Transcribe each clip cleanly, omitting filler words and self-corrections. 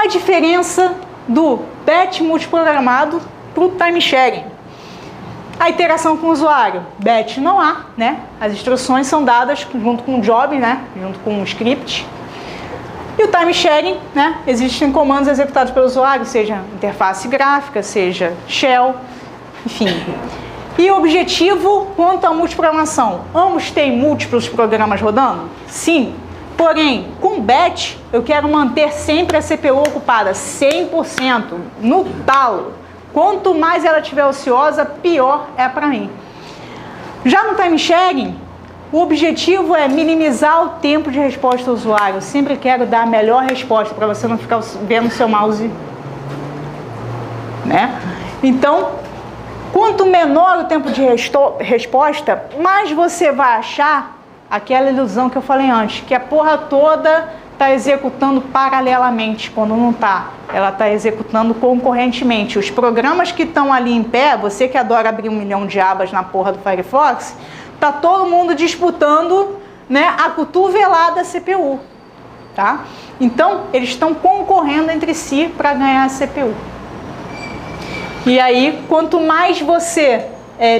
a diferença do batch multiprogramado para o time sharing? A interação com o usuário, batch não há, né? As instruções são dadas junto com o job, né? Junto com o script. E o time sharing, né? Existem comandos executados pelo usuário, seja interface gráfica, seja shell, enfim. E o objetivo quanto à multiprogramação? Ambos têm múltiplos programas rodando? Sim. Porém, com batch, eu quero manter sempre a CPU ocupada 100%, no talo. Quanto mais ela estiver ociosa, pior é para mim. Já no time sharing, o objetivo é minimizar o tempo de resposta do usuário. Eu sempre quero dar a melhor resposta para você não ficar vendo o seu mouse, né? Então, quanto menor o tempo de resposta, mais você vai achar aquela ilusão que eu falei antes, que a porra toda está executando paralelamente, quando não está. Ela está executando concorrentemente. Os programas que estão ali em pé, você que adora abrir 1 milhão de abas na porra do Firefox, tá todo mundo disputando, né, a cotovelada CPU, tá? Então, eles estão concorrendo entre si para ganhar a CPU. E aí, quanto mais você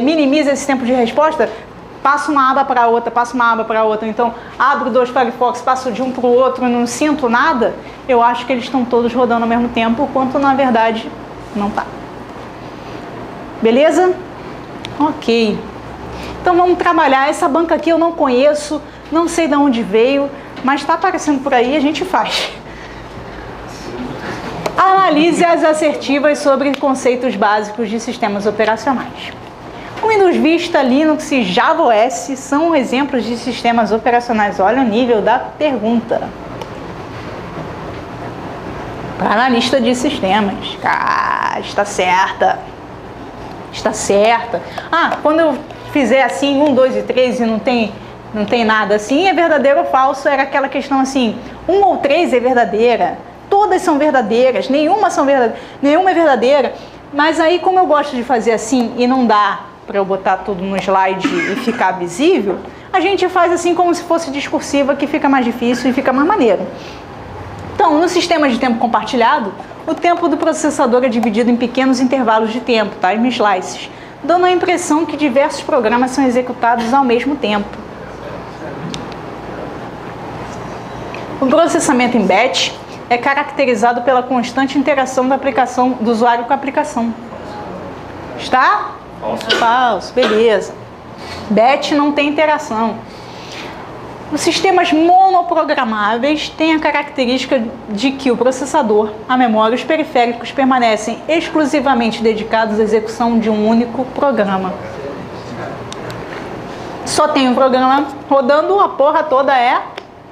minimiza esse tempo de resposta, passa uma aba para outra, passa uma aba para outra. Então, abro 2 Firefox, passo de um para o outro, não sinto nada. Eu acho que eles estão todos rodando ao mesmo tempo, quanto na verdade não tá. Beleza? Ok. Então vamos trabalhar. Essa banca aqui eu não conheço, não sei de onde veio, mas está aparecendo por aí, a gente faz. Analise as assertivas sobre conceitos básicos de sistemas operacionais. O Windows Vista, Linux e Java OS são exemplos de sistemas operacionais. Olha o nível da pergunta. Para analista de sistemas. Ah, está certa. Está certa. Ah, quando eu fizer assim, 1, 2 e 3 e não tem nada assim, é verdadeiro ou falso? Era aquela questão assim, 1 ou 3 é verdadeira. Todas são verdadeiras, nenhuma é verdadeira. Mas aí, como eu gosto de fazer assim e não dá para eu botar tudo no slide e ficar visível, a gente faz assim como se fosse discursiva, que fica mais difícil e fica mais maneiro. Então, no sistema de tempo compartilhado, o tempo do processador é dividido em pequenos intervalos de tempo, time slices, dando a impressão que diversos programas são executados ao mesmo tempo. O processamento em batch é caracterizado pela constante interação da aplicação do usuário com a aplicação. Está? Falso. Falso, beleza. Batch não tem interação. Os sistemas monoprogramáveis têm a característica de que o processador, a memória e os periféricos permanecem exclusivamente dedicados à execução de um único programa. Só tem um programa rodando, a porra toda é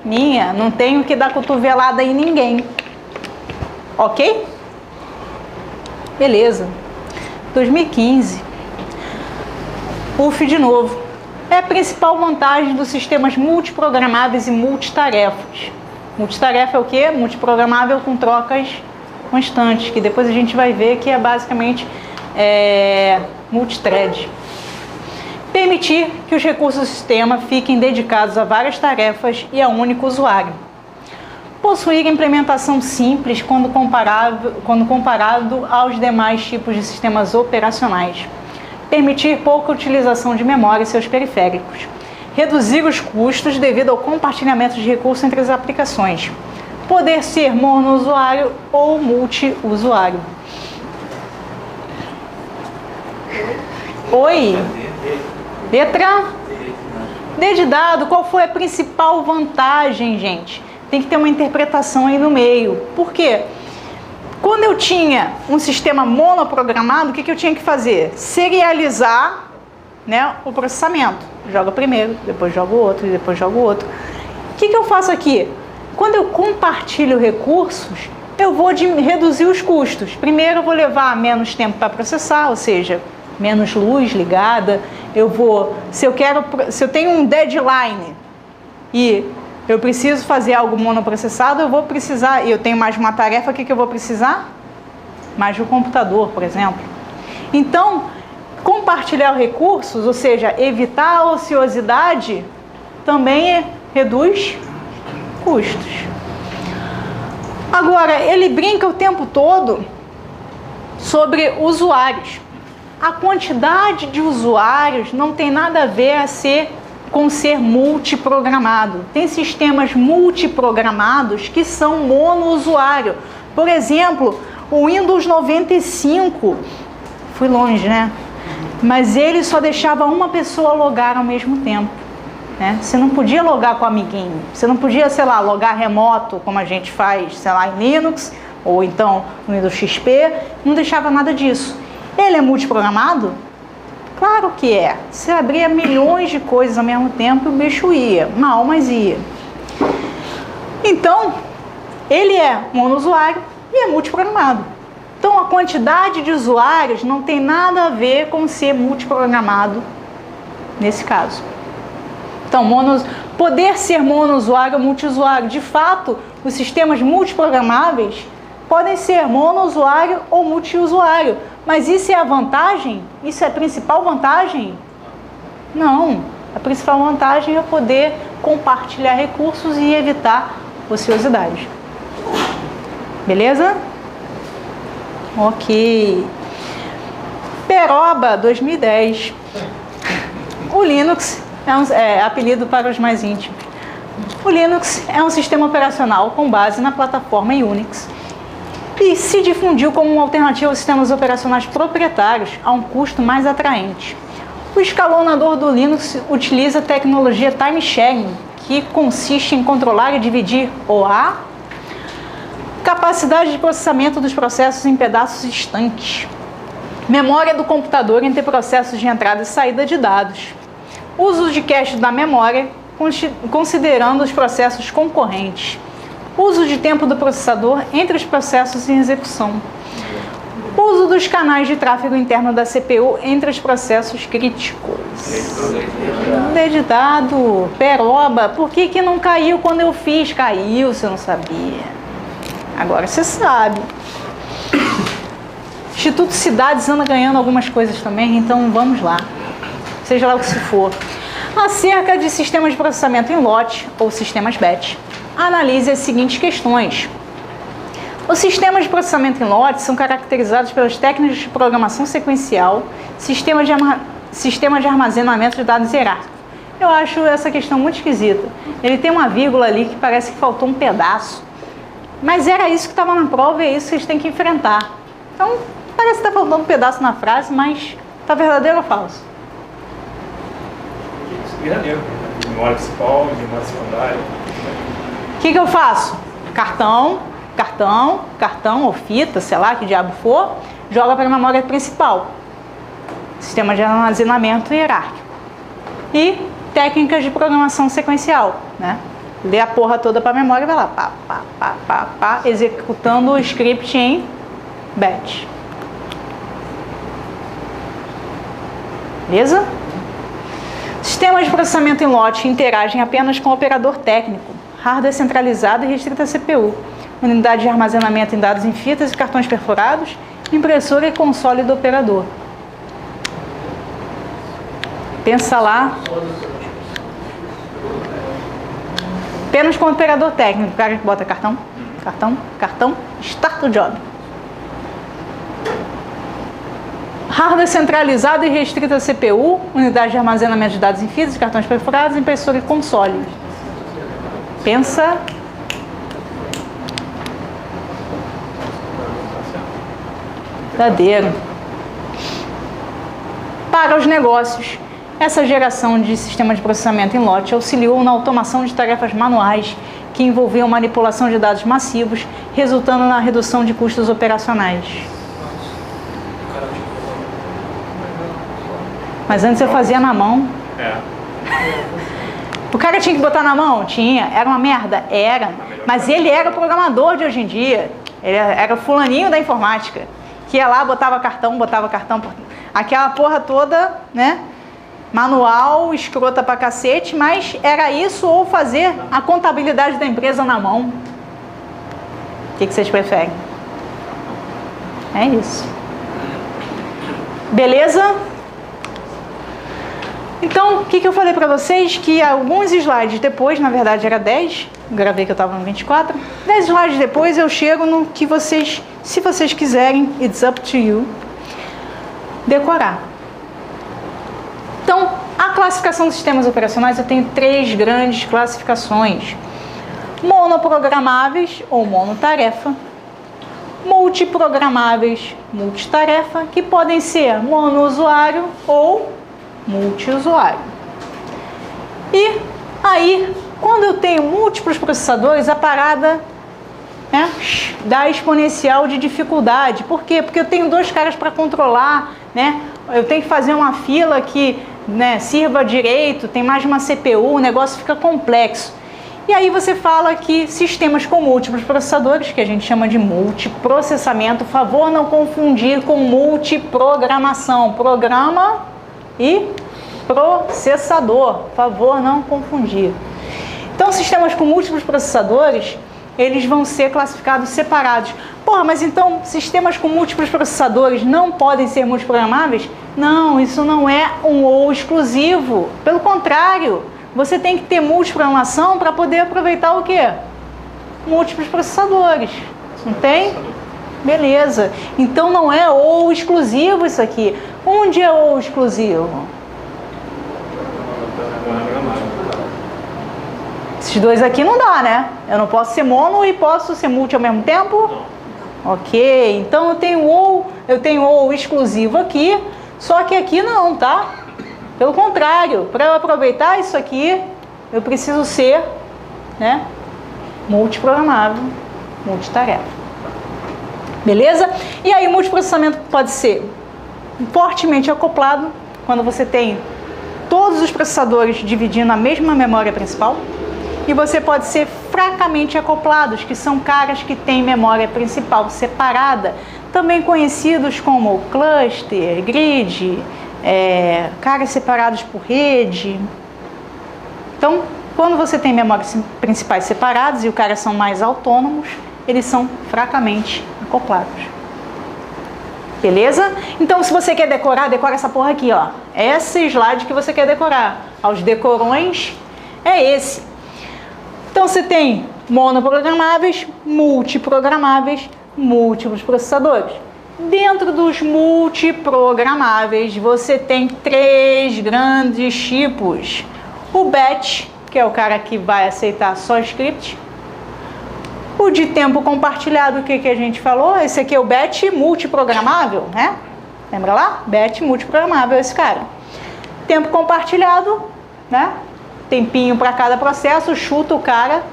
minha, não tenho que dar cotovelada em ninguém. Ok? Beleza. 2015. UF de novo. É a principal vantagem dos sistemas multiprogramáveis e multitarefas. Multitarefa é o quê? Multiprogramável com trocas constantes, que depois a gente vai ver que é basicamente multithread. Permitir que os recursos do sistema fiquem dedicados a várias tarefas e a um único usuário. Possuir implementação simples quando comparado aos demais tipos de sistemas operacionais. Permitir pouca utilização de memória e seus periféricos. Reduzir os custos devido ao compartilhamento de recursos entre as aplicações. Poder ser monousuário ou multiusuário. Oi? Letra D de dado. Qual foi a principal vantagem, gente? Tem que ter uma interpretação aí no meio. Por quê? Quando eu tinha um sistema monoprogramado, o que eu tinha que fazer? Serializar, né, o processamento. Joga primeiro, depois joga o outro, e depois joga o outro. O que eu faço aqui? Quando eu compartilho recursos, eu vou reduzir os custos. Primeiro eu vou levar menos tempo para processar, ou seja, menos luz ligada. Se eu tenho um deadline e eu preciso fazer algo monoprocessado, eu vou precisar, e eu tenho mais uma tarefa, o que eu vou precisar? Mais do computador, por exemplo. Então, compartilhar recursos, ou seja, evitar a ociosidade, também reduz custos. Agora, ele brinca o tempo todo sobre usuários. A quantidade de usuários não tem nada a ver com ser multiprogramado. Tem sistemas multiprogramados que são monousuário. Por exemplo, o Windows 95, fui longe, né? Mas ele só deixava uma pessoa logar ao mesmo tempo, né? Você não podia logar com o amiguinho, você não podia, sei lá, logar remoto, como a gente faz, sei lá, em Linux, ou então no Windows XP, não deixava nada disso. Ele é multiprogramado? Claro que é. Você abria milhões de coisas ao mesmo tempo e o bicho ia, mal, mas ia. Então, ele é monousuário e é multiprogramado. Então, a quantidade de usuários não tem nada a ver com ser multiprogramado nesse caso. Então, poder ser monousuário ou multiusuário. De fato, os sistemas multiprogramáveis podem ser monousuário ou multiusuário. Mas isso é a vantagem? Isso é a principal vantagem? Não. A principal vantagem é poder compartilhar recursos e evitar ociosidade. Beleza? Ok. Peroba 2010. O Linux é apelido para os mais íntimos. O Linux é um sistema operacional com base na plataforma Unix e se difundiu como uma alternativa aos sistemas operacionais proprietários a um custo mais atraente. O escalonador do Linux utiliza a tecnologia time sharing, que consiste em controlar e dividir a capacidade de processamento dos processos em pedaços distantes, memória do computador entre processos de entrada e saída de dados, uso de cache da memória, considerando os processos concorrentes, uso de tempo do processador entre os processos em execução, uso dos canais de tráfego interno da CPU entre os processos críticos. Dedidado, peroba, por que não caiu quando eu fiz? Caiu, você não sabia. Agora você sabe. Instituto Cidades anda ganhando algumas coisas também, então vamos lá. Seja lá o que se for. Acerca de sistemas de processamento em lote ou sistemas batch, analise as seguintes questões. Os sistemas de processamento em lote são caracterizados pelas técnicas de programação sequencial, sistema de armazenamento de dados hierárquicos. Eu acho essa questão muito esquisita. Ele tem uma vírgula ali que parece que faltou um pedaço. Mas era isso que estava na prova e é isso que vocês têm que enfrentar. Então, parece que está faltando um pedaço na frase, mas está verdadeiro ou falso? Memória principal, memória secundária. O que eu faço? Cartão ou fita, sei lá que diabo for, joga para a memória principal. Sistema de armazenamento hierárquico. E técnicas de programação sequencial, né? Lê a porra toda para a memória e vai lá, executando o script em batch. Beleza? Sistemas de processamento em lote interagem apenas com o operador técnico, hardware centralizado e restrito à CPU, unidade de armazenamento em dados em fitas e cartões perfurados, impressora e console do operador. Pensa lá. Apenas com o operador técnico, o cara que bota cartão, start o job. Hardware centralizado e restrito à CPU, unidade de armazenamento de dados em fitas, cartões perfurados, impressora e console. Pensa. Verdadeiro. Para os negócios, essa geração de sistema de processamento em lote auxiliou na automação de tarefas manuais que envolviam manipulação de dados massivos, resultando na redução de custos operacionais. Mas antes eu fazia na mão. O cara tinha que botar na mão? Tinha. Era uma merda? Era. Mas ele era o programador de hoje em dia. Ele era o fulaninho da informática. Que ia lá, botava cartão. Aquela porra toda, né? Manual, escrota pra cacete, mas era isso ou fazer a contabilidade da empresa na mão. O que vocês preferem? É isso. Beleza? Então, o que eu falei para vocês? Que alguns slides depois, na verdade era 10, gravei que eu estava no 24, 10 slides depois eu chego no que vocês, se vocês quiserem, it's up to you, decorar. Então, a classificação dos sistemas operacionais, eu tenho 3 grandes classificações. Monoprogramáveis ou monotarefa, multiprogramáveis, multitarefa, que podem ser monousuário ou multiusuário. E aí, quando eu tenho múltiplos processadores, a parada, né, dá exponencial de dificuldade. Por quê? Porque eu tenho 2 caras para controlar, né? Eu tenho que fazer uma fila que, né, sirva direito, tem mais de uma CPU, o negócio fica complexo. E aí você fala que sistemas com múltiplos processadores, que a gente chama de multiprocessamento, favor não confundir com multiprogramação. Programa e processador, favor não confundir. Então, sistemas com múltiplos processadores, eles vão ser classificados separados. Porra, mas então sistemas com múltiplos processadores não podem ser multiprogramáveis? Não, isso não é um ou exclusivo. Pelo contrário, você tem que ter multiprogramação para poder aproveitar o quê? Múltiplos processadores. Não tem? Beleza. Então não é ou exclusivo isso aqui. Onde é ou exclusivo? Esses 2 aqui não dá, né? Eu não posso ser mono e posso ser multi ao mesmo tempo? Ok. Então eu tenho ou exclusivo aqui, só que aqui não, tá? Pelo contrário, para eu aproveitar isso aqui, eu preciso ser, né, multiprogramável, multitarefa. Beleza? E aí, multiprocessamento pode ser fortemente acoplado, quando você tem todos os processadores dividindo a mesma memória principal, e você pode ser fracamente acoplados, que são caras que têm memória principal separada, também conhecidos como cluster, grid, caras separados por rede. Então, quando você tem memórias principais separadas e os caras são mais autônomos, eles são fracamente acoplados. Beleza? Então, se você quer decorar, decora essa porra aqui, ó. Esse slide que você quer decorar. Aos decorões é esse. Então, você tem monoprogramáveis, multiprogramáveis, múltiplos processadores. Dentro dos multiprogramáveis, você tem 3 grandes tipos. O batch, que é o cara que vai aceitar só script. O de tempo compartilhado, o que a gente falou? Esse aqui é o batch multiprogramável, né? Lembra lá? Batch multiprogramável, esse cara. Tempo compartilhado, né? Tempinho para cada processo, chuta o cara,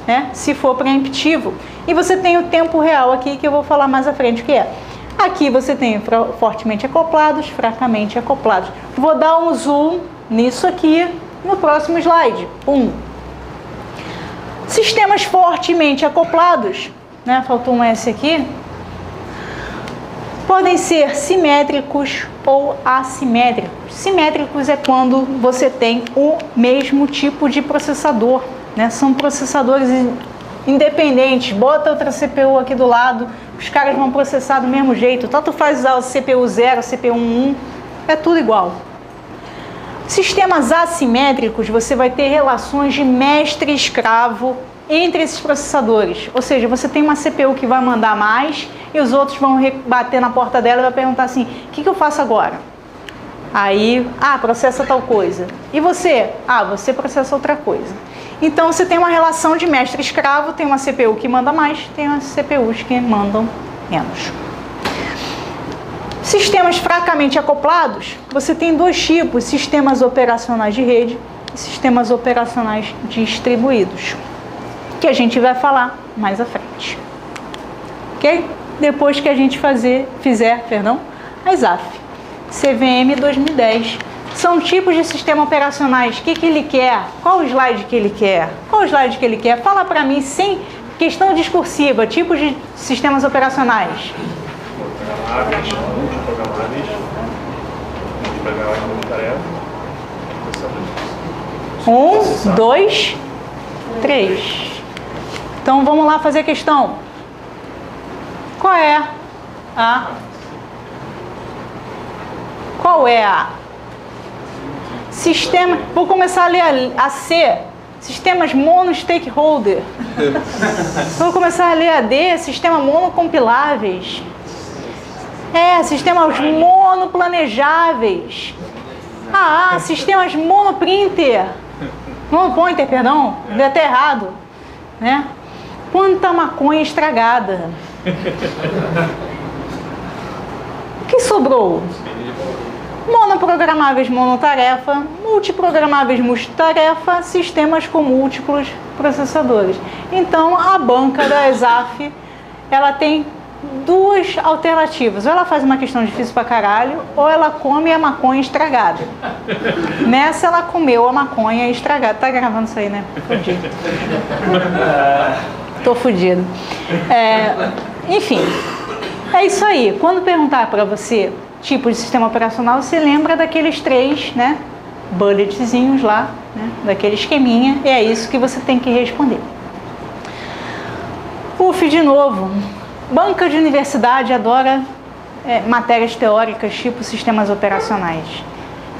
né? Se for preemptivo. E você tem o tempo real aqui, que eu vou falar mais à frente, que é. Aqui você tem fortemente acoplados, fracamente acoplados. Vou dar um zoom nisso aqui no próximo slide. Sistemas fortemente acoplados, né? Faltou um S aqui. Podem ser simétricos ou assimétricos. Simétricos é quando você tem o mesmo tipo de processador, né? São processadores independentes. Bota outra CPU aqui do lado, os caras vão processar do mesmo jeito. Tanto faz usar o CPU 0, CPU 1, é tudo igual. Sistemas assimétricos, você vai ter relações de mestre-escravo entre esses processadores. Ou seja, você tem uma CPU que vai mandar mais e os outros vão bater na porta dela e vai perguntar assim, o que eu faço agora? Aí, processa tal coisa. E você? Você processa outra coisa. Então, você tem uma relação de mestre-escravo, tem uma CPU que manda mais, tem umas CPUs que mandam menos. Sistemas fracamente acoplados, você tem 2 tipos, sistemas operacionais de rede e sistemas operacionais distribuídos, que a gente vai falar mais à frente. Ok? Depois que a gente fizer a SAF, CVM 2010. São tipos de sistema operacionais. O que ele quer? Qual o slide que ele quer? Qual o slide que ele quer? Fala para mim, sem questão discursiva, tipos de sistemas operacionais. Programáveis, multiprogramáveis, multitarefa, processadores. 1, 2, 3. Então vamos lá fazer a questão. Qual é a Vou começar a ler a C, sistemas mono-stakeholder. Vou começar a ler a D, sistema monocompiláveis. Sistemas monoplanejáveis. Sistemas monopointer, perdão, deu até errado, né? Quanta maconha estragada. O que sobrou? Monoprogramáveis monotarefa, multiprogramáveis multitarefa, sistemas com múltiplos processadores. Então, a banca da ESAF, ela tem duas alternativas. Ou ela faz uma questão difícil pra caralho, ou ela come a maconha estragada. Nessa, ela comeu a maconha estragada. Tá gravando isso aí, né? Fudido. Tô fudido. Enfim, é isso aí. Quando perguntar para você tipo de sistema operacional, você lembra daqueles 3, né, bulletzinhos lá, né, daquele esqueminha, e é isso que você tem que responder. De novo. Banca de universidade adora matérias teóricas tipo sistemas operacionais.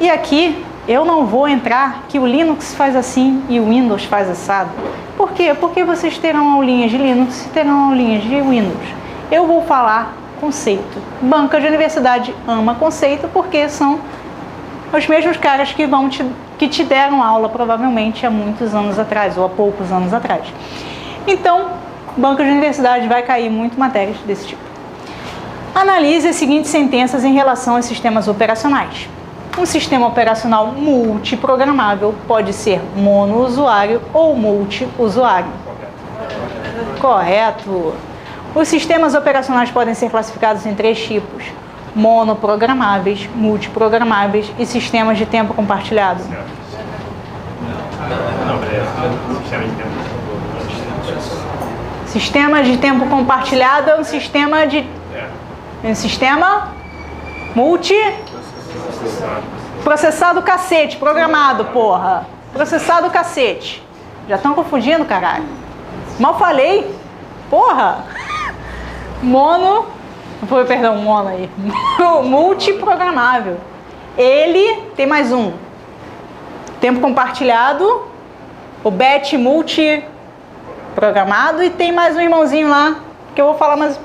E aqui eu não vou entrar que o Linux faz assim e o Windows faz assado. Por quê? Porque vocês terão aulinhas de Linux e terão aulinhas de Windows. Eu vou falar conceito. Banca de universidade ama conceito porque são os mesmos caras que te deram aula provavelmente há muitos anos atrás ou há poucos anos atrás. Então, banca de universidade vai cair muito matérias desse tipo. Analise as seguintes sentenças em relação aos sistemas operacionais. Um sistema operacional multiprogramável pode ser monousuário ou multiusuário. Correto. Os sistemas operacionais podem ser classificados em 3 tipos: monoprogramáveis, multiprogramáveis e sistemas de tempo compartilhado. Sistema de tempo compartilhado é um sistema processado cacete, programado, porra. Processado cacete. Já estão confundindo, caralho. Mal falei. Porra. Mono aí. Multiprogramável. Ele tem mais um. Tempo compartilhado. O batch multiprogramado. E tem mais um irmãozinho lá, que eu vou falar mais.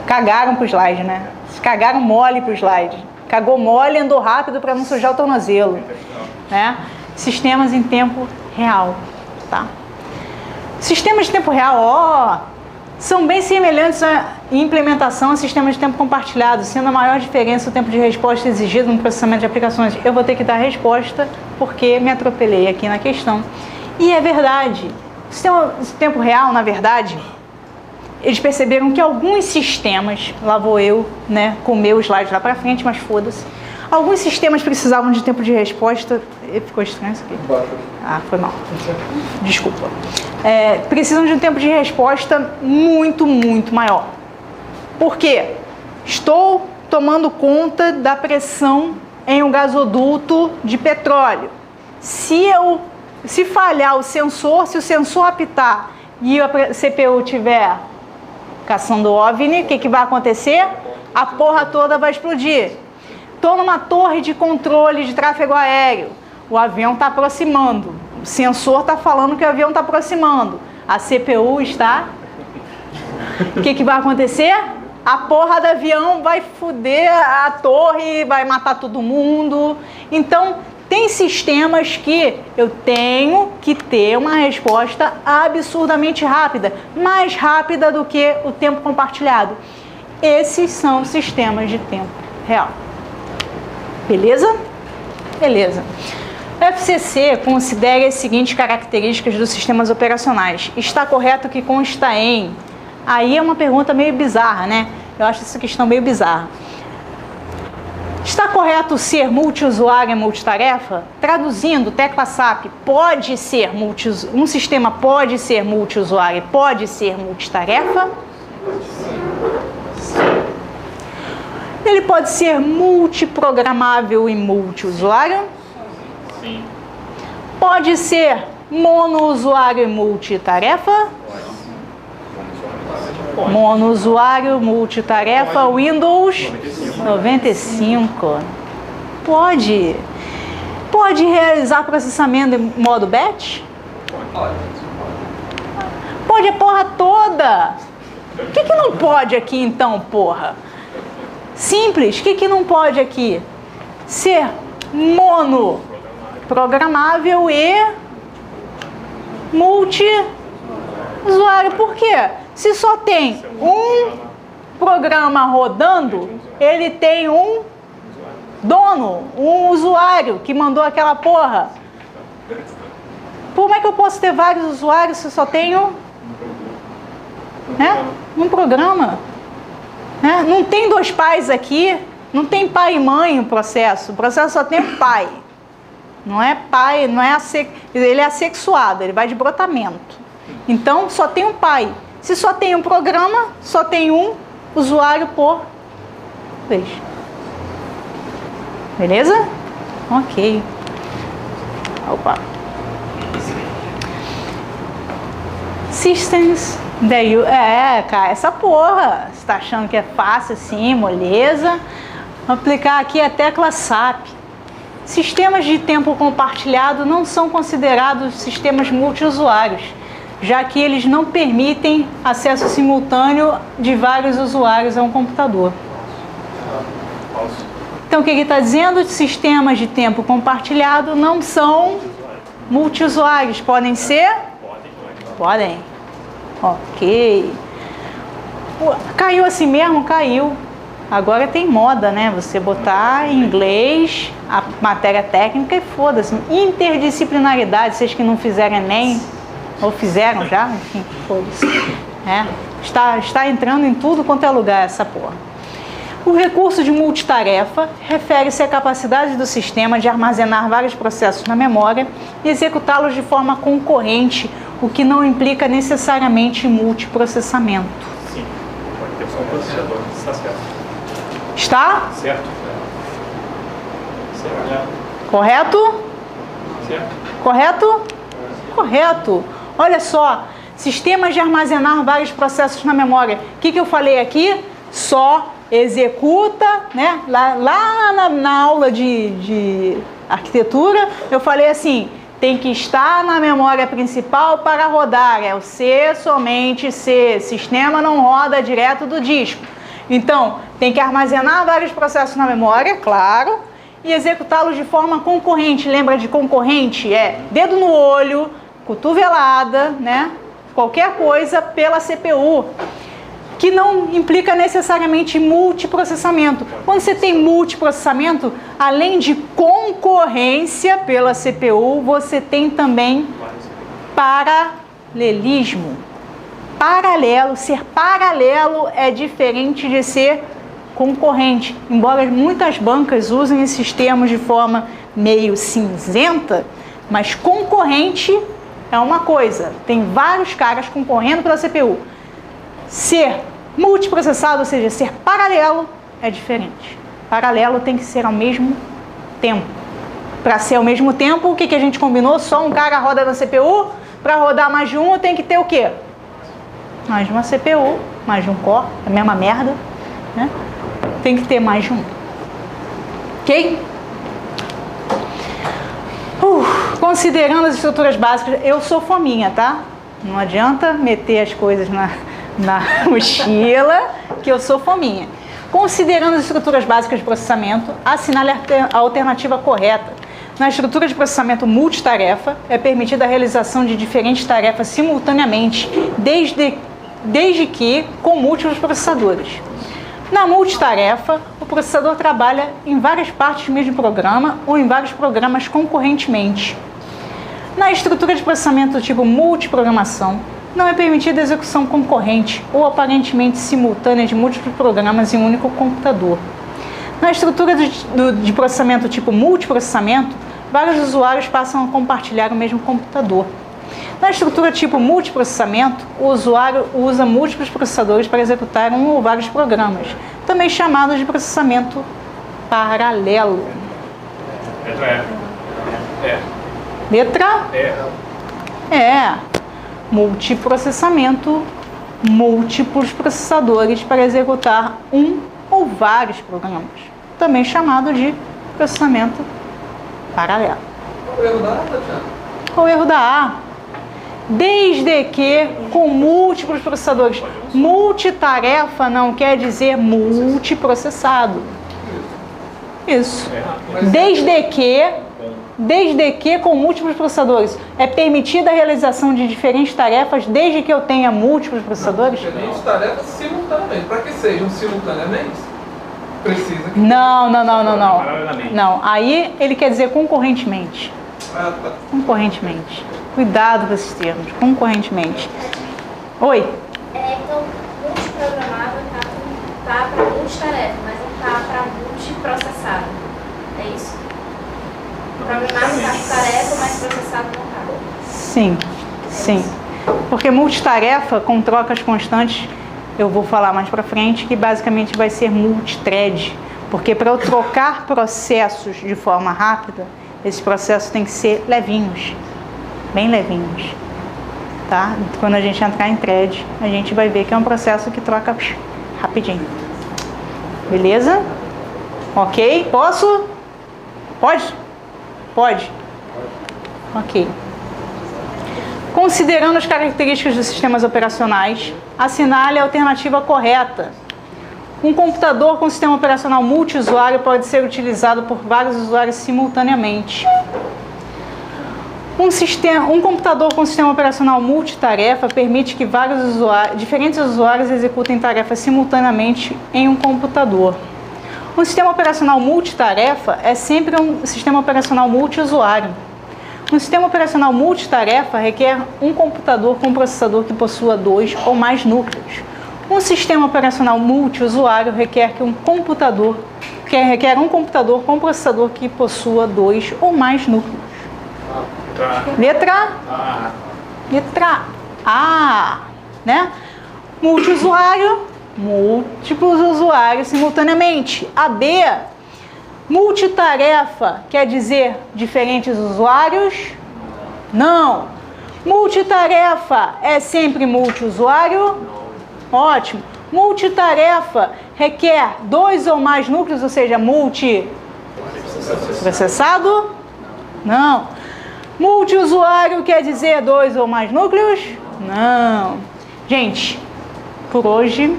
Cagaram pro slide, né? Cagaram mole pro slide. Cagou mole, andou rápido para não sujar o tornozelo. Né? Sistemas em tempo real. Tá? Sistemas de tempo real, são bem semelhantes em implementação a sistemas de tempo compartilhado, sendo a maior diferença o tempo de resposta exigido no processamento de aplicações. Eu vou ter que dar a resposta porque me atropelei aqui na questão. E é verdade. O sistema de tempo real, na verdade, eles perceberam que alguns sistemas, lá vou eu, né, com o meu slide lá pra frente, mas foda-se. Alguns sistemas precisavam de tempo de resposta. Ficou estranho isso aqui? Foi mal. Desculpa. Precisam de um tempo de resposta muito, muito maior. Por quê? Estou tomando conta da pressão em um gasoduto de petróleo. Se falhar o sensor, se o sensor apitar e a CPU tiver caçando OVNI, o que vai acontecer? A porra toda vai explodir. Estou numa torre de controle de tráfego aéreo. O avião está aproximando. O sensor está falando que o avião está aproximando. A CPU está... O que vai acontecer? A porra do avião vai foder a torre, vai matar todo mundo. Então, tem sistemas que eu tenho que ter uma resposta absurdamente rápida. Mais rápida do que o tempo compartilhado. Esses são sistemas de tempo real. Beleza? Beleza. O FCC considera as seguintes características dos sistemas operacionais. Está correto que consta em... Aí é uma pergunta meio bizarra, né? Eu acho essa questão meio bizarra. Está correto ser multiusuário e multitarefa? Traduzindo, tecla SAP, um sistema pode ser multiusuário e pode ser multitarefa? Ele pode ser multiprogramável e multiusuário? Sim. Pode ser monousuário e multitarefa? Pode. Monousuário, multitarefa, Windows 95. Pode. Pode realizar processamento em modo batch? Pode a porra toda. O que não pode aqui então, porra? Simples. O que não pode aqui? Ser monoprogramável e multi-usuário. Por quê? Se só tem um programa rodando, ele tem um dono, um usuário que mandou aquela porra. Como é que eu posso ter vários usuários se só tenho um programa? Não tem dois pais aqui, não tem pai e mãe o processo só tem um pai. Não é pai, ele é assexuado, ele vai de brotamento. Então só tem um pai. Se só tem um programa, só tem um usuário por vez. Beleza? Ok. Opa. Systems daí cara, essa porra. Você tá achando que é fácil assim, moleza? Vou aplicar aqui a tecla SAP. Sistemas de tempo compartilhado não são considerados sistemas multiusuários, já que eles não permitem acesso simultâneo de vários usuários a um computador. Então, o que ele está dizendo? Sistemas de tempo compartilhado não são multiusuários. Podem ser? Podem. Ok. Caiu assim mesmo? Caiu. Agora tem moda, né? Você botar em inglês a matéria técnica e foda-se. Interdisciplinaridade, vocês que não fizeram ENEM, ou fizeram já, enfim, foda-se. Está entrando em tudo quanto é lugar essa porra. O recurso de multitarefa refere-se à capacidade do sistema de armazenar vários processos na memória e executá-los de forma concorrente, o que não implica necessariamente multiprocessamento. Sim, pode ter só um processador, está certo. Está? Certo. Certo. Correto? Certo. Correto? Correto. Olha só, sistemas de armazenar vários processos na memória. O que eu falei aqui? Só executa, né? Lá na aula de arquitetura, eu falei assim, tem que estar na memória principal para rodar. É o C, somente C. Sistema não roda direto do disco. Então, tem que armazenar vários processos na memória, claro, e executá-los de forma concorrente. Lembra de concorrente? É dedo no olho, cotovelada, né? Qualquer coisa pela CPU, que não implica necessariamente multiprocessamento. Quando você tem multiprocessamento, além de concorrência pela CPU, você tem também paralelismo. Paralelo, ser paralelo é diferente de ser concorrente. Embora muitas bancas usem esses termos de forma meio cinzenta, mas concorrente é uma coisa. Tem vários caras concorrendo pela CPU. Ser multiprocessado, ou seja, ser paralelo, é diferente. Paralelo tem que ser ao mesmo tempo. Para ser ao mesmo tempo, o que a gente combinou? Só um cara roda na CPU. Para rodar mais de um, tem que ter o quê? Mais de uma CPU, mais de um core, a mesma merda, né? Tem que ter mais de um. Ok? Considerando as estruturas básicas, eu sou fominha, tá? Não adianta meter as coisas na mochila, que eu sou fominha. Considerando as estruturas básicas de processamento, assinale a alternativa correta. Na estrutura de processamento multitarefa, é permitida a realização de diferentes tarefas simultaneamente, desde que com múltiplos processadores. Na multitarefa, o processador trabalha em várias partes do mesmo programa ou em vários programas concorrentemente. Na estrutura de processamento do tipo multiprogramação, não é permitida a execução concorrente ou aparentemente simultânea de múltiplos programas em um único computador. Na estrutura de processamento tipo multiprocessamento, vários usuários passam a compartilhar o mesmo computador. Na estrutura tipo multiprocessamento, o usuário usa múltiplos processadores para executar um ou vários programas, também chamados de processamento paralelo. Letra E. Letra E. Multiprocessamento, múltiplos processadores para executar um ou vários programas, também chamado de processamento paralelo. Qual o erro da A, Tatiana? Qual o erro da A? Desde que com múltiplos processadores. Multitarefa não quer dizer multiprocessado. Isso. Desde que com múltiplos processadores. É permitida a realização de diferentes tarefas desde que eu tenha múltiplos processadores? Diferentes tarefas simultaneamente. Para que sejam simultaneamente, precisa que... Não. Paralelamente. Não, aí ele quer dizer concorrentemente. Ah, tá. Concorrentemente. Cuidado com esses termos. Concorrentemente. Oi? Então, multiprogramável tá para multitarefa, mas não tá para multiprocessado. É isso? Programável tá para tarefa, mas processado não tá. Sim. Porque multitarefa com trocas constantes, eu vou falar mais pra frente, que basicamente vai ser multithread. Porque para eu trocar processos de forma rápida, esses processos têm que ser levinhos. Bem levinhos. Tá? Quando a gente entrar em thread, a gente vai ver que é um processo que troca rapidinho. Beleza? Ok? Posso? Pode? Pode. Ok. Considerando as características dos sistemas operacionais, assinale a alternativa correta. Um computador com sistema operacional multiusuário pode ser utilizado por vários usuários simultaneamente. Um computador com sistema operacional multitarefa permite que diferentes usuários executem tarefas simultaneamente em um computador. Um sistema operacional multitarefa é sempre um sistema operacional multiusuário. Um sistema operacional multitarefa requer um computador com processador que possua 2 ou mais núcleos. Um sistema operacional multiusuário requer um computador com processador que possua 2 ou mais núcleos. Letra A, né? Multiusuário, múltiplos usuários simultaneamente. A B, multitarefa quer dizer diferentes usuários? Não. Multitarefa é sempre multiusuário? Ótimo. Multitarefa requer 2 ou mais núcleos, ou seja, multiprocessado? Não. Multiusuário quer dizer 2 ou mais núcleos? Não. Gente, por hoje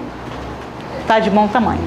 tá de bom tamanho.